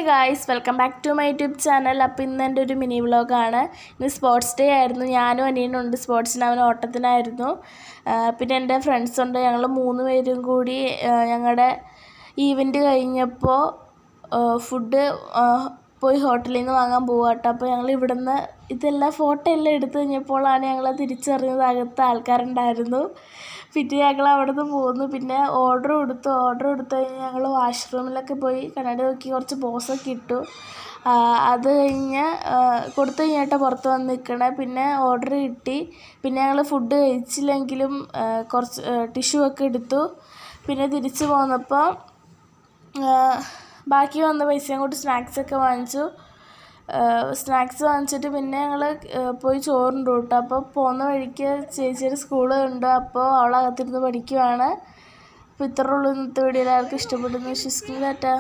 Guys, welcome back to my YouTube channel. അപ്പോൾ ഇന്ന് എൻ്റെ ഒരു മിനി വ്ളോഗാണ്. ഇന്ന് സ്പോർട്സ് ഡേ ആയിരുന്നു. ഞാനും അനിയനുണ്ട് സ്പോർട്സിന്, അവൻ ഓട്ടത്തിനായിരുന്നു. പിന്നെ എൻ്റെ ഫ്രണ്ട്സുണ്ട്. ഞങ്ങൾ 3 പേരും കൂടി ഞങ്ങളുടെ ഈവൻറ്റ് കഴിഞ്ഞപ്പോൾ ഫുഡ് പോയി ഹോട്ടലിൽ നിന്ന് വാങ്ങാൻ പോവാട്ടോ. അപ്പോൾ ഞങ്ങൾ ഇവിടുന്ന് ഇതെല്ലാം ഫോട്ടോ എല്ലാം എടുത്തു കഴിഞ്ഞപ്പോഴാണ് ഞങ്ങൾ തിരിച്ചറിഞ്ഞത് അകത്ത് ആൾക്കാരുണ്ടായിരുന്നു. പിന്നെ ഞങ്ങൾ അവിടെ നിന്ന് പോന്നു. പിന്നെ ഓർഡർ കൊടുത്തു കഴിഞ്ഞ് ഞങ്ങൾ വാഷ്റൂമിലൊക്കെ പോയി കണ്ണാടി നോക്കി കുറച്ച് പോസൊക്കെ ഇട്ടു. അത് കഴിഞ്ഞ് കൊടുത്തു കഴിഞ്ഞിട്ട് പുറത്ത് വന്ന് നിൽക്കണേ. പിന്നെ ഓർഡർ കിട്ടി. പിന്നെ ഞങ്ങൾ ഫുഡ് കഴിച്ചില്ലെങ്കിലും കുറച്ച് ടിഷ്യൂ ഒക്കെ എടുത്തു. പിന്നെ തിരിച്ച് പോന്നപ്പോൾ ബാക്കി വന്ന പൈസയും കൊണ്ട് സ്നാക്സൊക്കെ വാങ്ങിച്ചു. സ്നാക്സ് വാങ്ങിച്ചിട്ട് പിന്നെ ഞങ്ങൾ പോയി ചോറുണ്ട് കേട്ടോ. അപ്പോൾ പോകുന്ന വഴിക്ക് ചേച്ചിയുടെ സ്കൂള് ഉണ്ട്. അപ്പോൾ അവളകത്തിരുന്ന് പഠിക്കുവാണ്. അപ്പോൾ ഇത്രയേ ഉള്ളൂ ഇന്നത്തെ വീഡിയോ. എല്ലാവർക്കും ഇഷ്ടപ്പെട്ടെന്ന് വിശ്വസിക്കുന്നു. ടാറ്റാ.